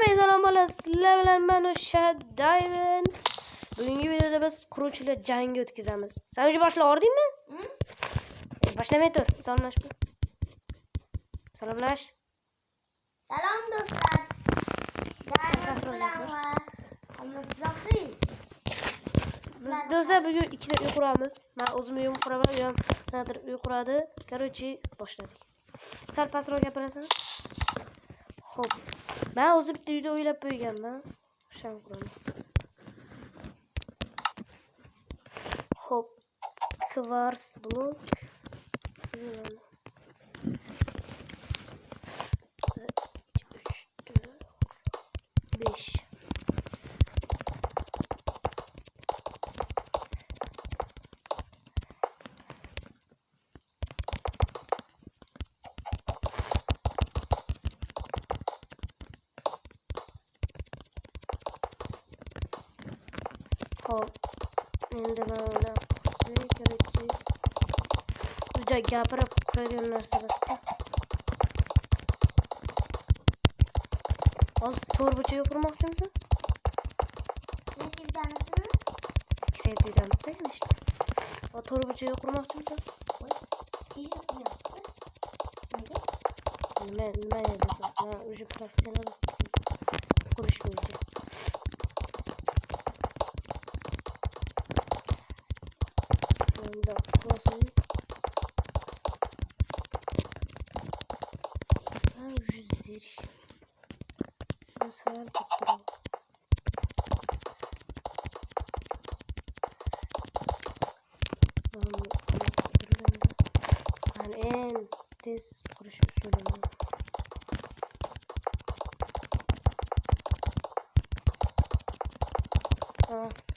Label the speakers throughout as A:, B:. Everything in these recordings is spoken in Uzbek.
A: Salom bola, sizlar bilan men Shadayman. Bugungi videoda biz quruvchilar jangi o'tkazamiz. Sen o'zi boshlab ordingmi? Boshlamay tur. Salomlash. Salomlash.
B: Salom do'stlar.
A: Do'stlar bugun ikkita uy quramiz. Men o'zim uyim quraman, uyim nadir uy quradi. Короче, boshladik. Sal pastroq gapirasan? Xo'p. Men o'zim bitta uyda o'ylab qo'yganman. O'shan quraman. Xo'p. Kvars blok. 5. Hop. Endi mana juda gapirib qo'ygan narsa basta. Hozir to'rtburchak qurmoqchimisan?
B: Kreativdamizmi?
A: Kreativdamizda işte. O to'rtburchak qurmoqchimisan?
B: Voy, tezda quryapti. Nega?
A: Nima edi? Men уже professional qurish bo'yicha. Endi qo'ysin. Ben уже здесь. Ben sayar tutturum. Ben en tez qurish usulini.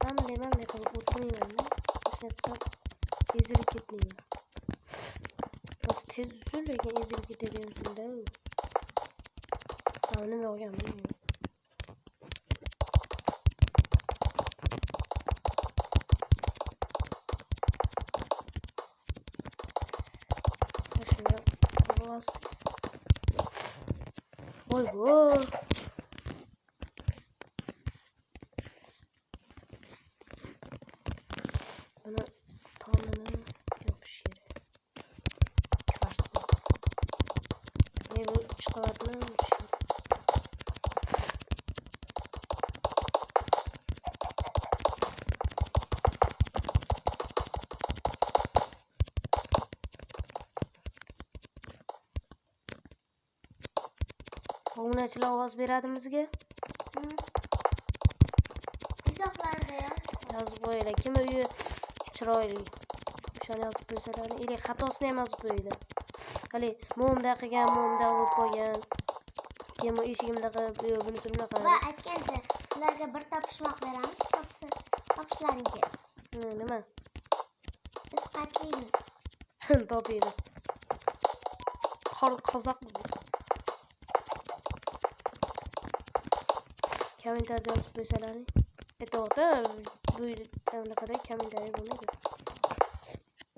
A: Ben oturmayman. Ishlatsam ezilib ketmayman. Biz tez usul lekin ezilib ketadigan usulda. Nima olgan bilmayman. Voy voy. Bana tamamını yapış yeri. Çıkarsın. Ne bu çıkartma mı? Obunachilar ovoz beradimizga?
B: Izohlarda
A: yozib qo'yinglar. Kim uyi chiroyli o'shani yozib qo'ysalar, ili xatosini ham yozib qo'yinglar. Hali momda qilgan, momda olib qo'ygan. Keyin eshigimda qilib, bunisi bunaqa.
B: va aytganda sizlarga bir topishmoq beramiz, topishlaring kerak.
A: Nima?
B: Biz qaytlaymiz.
A: Topinglar. Qozoq kommentarda yozib qo'ysalaring. To'g'ri, bu anaqada kommentariy bo'lmaydi.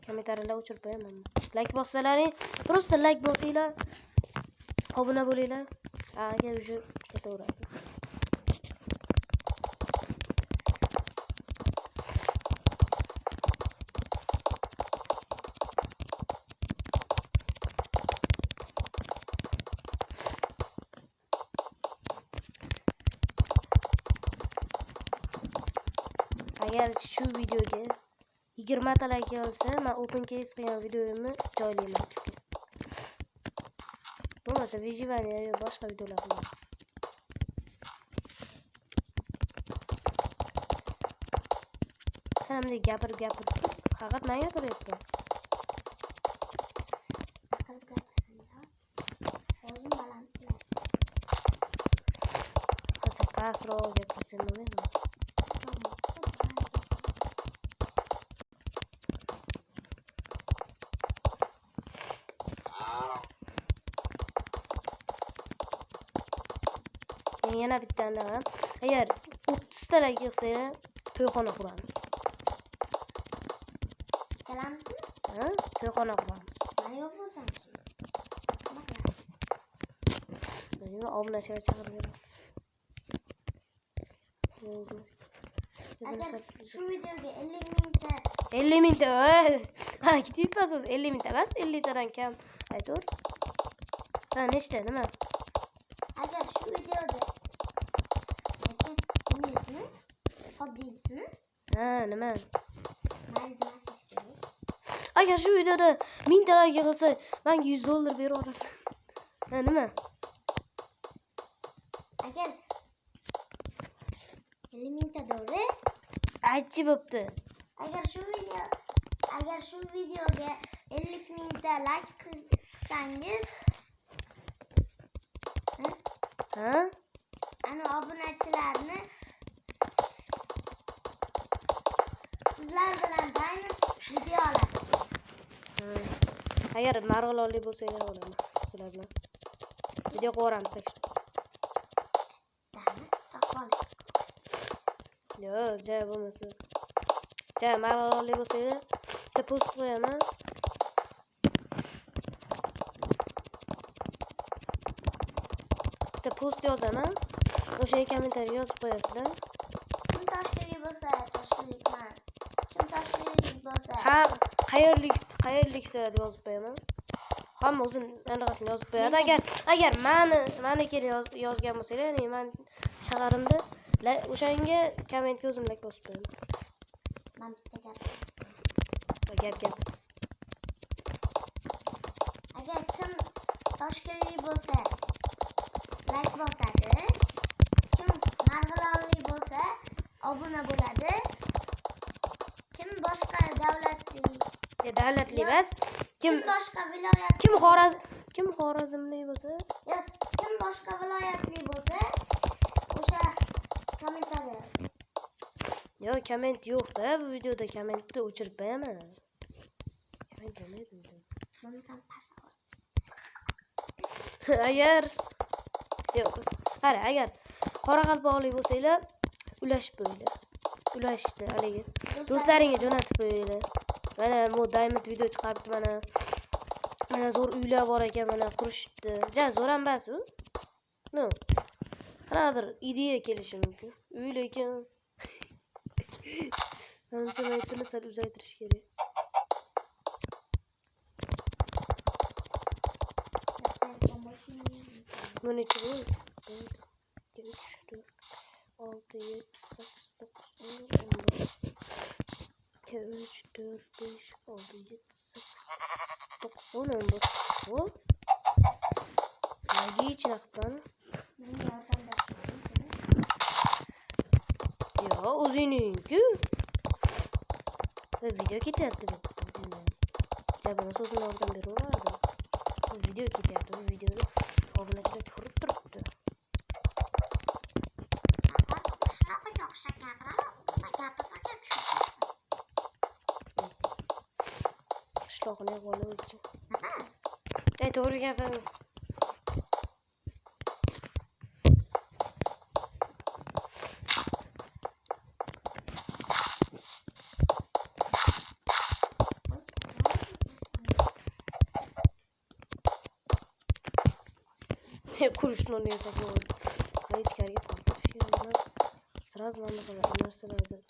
A: Kommentariyalar o'chirib qo'yaman. Like bossalaring, просто like bosinglar. Obuna bo'linglar. Agar уже ketaveradi. Agar shu videoga 20 ta like kelsa, men open case qilgan videomni joylayman. Bo'lmasa vijivaniya yoki boshqa videolar qilaman. Hamda gapirib faqat men gapiryapman.
B: O'zim baland qilaman.
A: Hozir pastroq gapirsam bo'lmaydimi? Yana bittani ham. Agar 30 ta like kelsa, to'yxona quramiz.
B: Kelamizmi?
A: Ha? To'yxona quramiz.
B: Mana yo'q bo'lsam.
A: Nima obunachilar chaqirib beramiz. Oldu.
B: Agar şu videoga 50 mingta
A: 50 mingta. Ha, ketib ketasiz. 50 mingta emas, 50 tadan kam. Aytur. Ha, nechta, nima?
B: agar şu videoga nimasini? Oddiysini?
A: Ha, nima?
B: Mayli demasiz kerak.
A: Agar shu videoda 1000 ta like yig'ilsa, menga $100 berib olaman. Ha, nima?
B: Agar 50 mingta to'g'ri.
A: Aytchi bo'pti.
B: Agar şu videoga 50 mingta like qilsangiz,
A: Ha?
B: ana obunachilarni sizlar bilan taynib video oladi.
A: Agar marg'ilonlik bo'lsanglar olaman. Sizlar bilan video qo'ramiz. Yo'q, ja bo'lmasa. Ja, marg'ilonlik bo'lsanglar, bitta post qo'yaman. Bitta post yozaman. O'sha kommentariy yozib qo'yasizlar.
B: Kim toshkentlik bo'lsa, toshkentlikman. Kim toshkentlik bo'lsa,
A: Ha, qayerlik deb yozib qo'yaman. Hamma o'zim anaqasini yozib qo'yadi. Agar mani kelib yozgan bo'lsanglar, ya'ni men shaharimda o'shanga kommentga o'zim like bosib qo'yaman.
B: men bitta gap.
A: Gap.
B: Agar kim toshkentlik bo'lsa, like bosadi. Kim marg'ilonlik bo'lsa, obuna bo'ladi. Kim boshqa davlatli
A: emas.
B: Kim boshqa viloyat,
A: Kim Xorazmlik bo'lsa,
B: yo'q, kim boshqa viloyatli bo'lsa, o'sha kommentariy.
A: Yo'q, komment yo'q-da, bu videoda kommentni o'chirib qo'yaman. Komment yo'q.
B: Bo'lmasam past.
A: Agar qoraqalpoqlik bo'lsanglar, ulashib qo'yinglar. Ulashdi haligi. Do'stlaringga jo'natib qo'yinglar. Mana bu diamond video chiqaribdi mana. Mana zo'r uylar bor ekan, mana qurishibdi. Ja, zo'r ham emas u. No. Qanaqadir ideya kelishi mumkin. Uy lekin menimcha maytini sal uzaytirish kerak. Mana bu 2 3 4 6 7 8 9 10 11 3 4 5 6 7 8 9 10 11. Hop. Nagi chiqdan. Yo, o'ziningki. Video ketyapti deb. Jabana so'zini ordan beraveradi. Video ketyapti. Bu videoda obunachilar ko'rib turibdi. Qishloqni qo'li o'zi. To'g'ri gapirim. Kuruşun onu yapıyor. Hayır kergi patlatıyor. Sırası var mı kadar üniversitelerde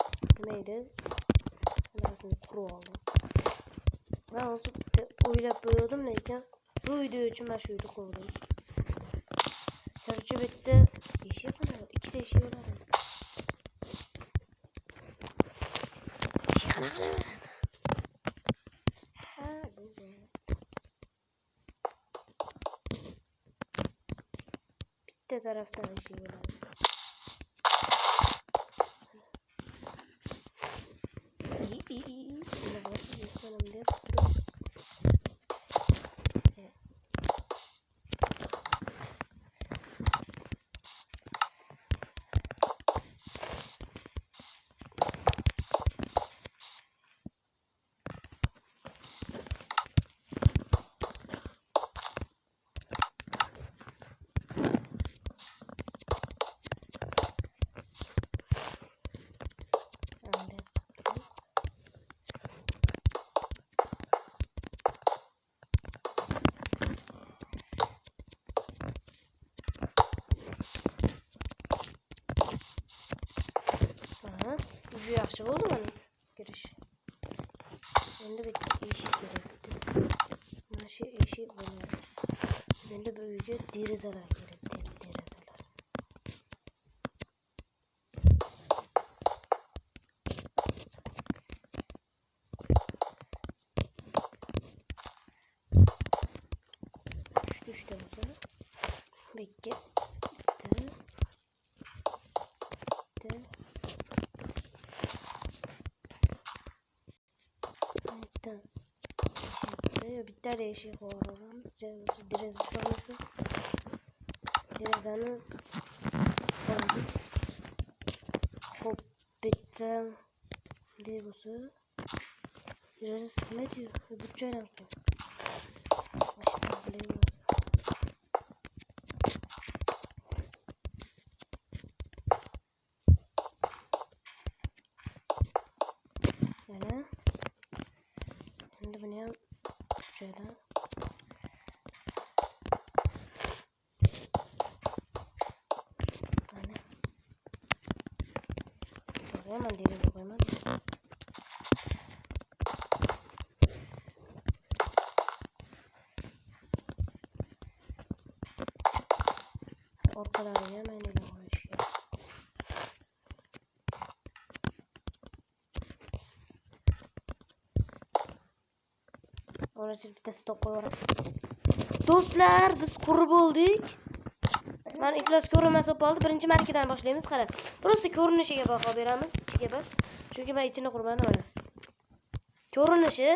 A: neydi? Üniversitede kuru aldım. Ben olsun oylap koyuyordum neyken bu video için ben şu video koydum. Serçe bitti. Yeşil kanal. İkisi yeşil var. Yeşil kanal. Ha güzel. Bitti taraftan yeşil var. İyi. Buna bak. Yeşil diye. Juda yaxshi bo'ldi mana kirish. Endi bitta eshik kerakdi. Mana shu eshik bo'ladi. Endi bu uyga derazalar kerak, derazalar. Üçte olsa. Bekle. Bitta eshik qo'yamiz. Deraza solamiz. Derazani qo'yamiz. Hop, bitta deraza. Deraza silmaydi. Bu joydan qo'y. Başta bilemiyoruz. Yana. Şimdi bunu yap. Şöyle. Hani. Hemen derize koymam. Ortaları hemen ile koyuyor. Orada bitta stok qo'yaverib. Do'stlar, biz qurib bo'ldik. Men iflos ko'rinmas bo'lib qoldi. Birinchi markadan boshlaymiz. Qara. Prosta ko'rinishiga baho beramiz. Ichiga bas. Chunki men ichini qurmadim mana. Ko'rinishi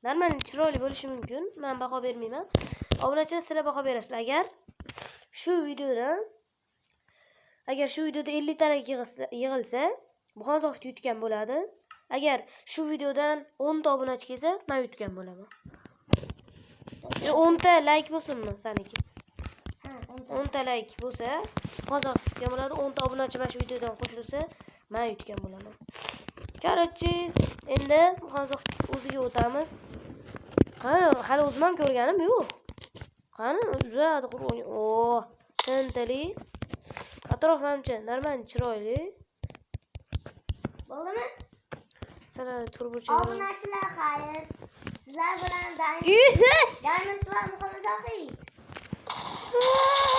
A: normal chiroyli bo'lishi mumkin. Men baho bermayman. Obunachilar sizlar baho berasizlar. Agar shu videoda 50 ta yig'ilsa, bu hozir yutgan bo'ladi. Agar shu videodan 10 ta obunachi kelsa, men yutgan bo'laman. 10 ta like bo'lsinmi saniki? Ha, 10 ta like bo'lsa, hozir yutgan bo'ladi. 10 ta obunachi mana shu videodan qo'shilsa, men yutgan bo'laman. Короче, endi hozir o'ziga o'tamiz. Ha, hali o'zim ham ko'rganim yo'q. Qani, uzadi qur'on. O, tintili. Atrof hamcha normal chiroyli.
B: Bo'ldimi?
A: Sizlar turbucha.
B: Obunachilar xayr. Sizlar bilan Diamond va Muhammad Zohid.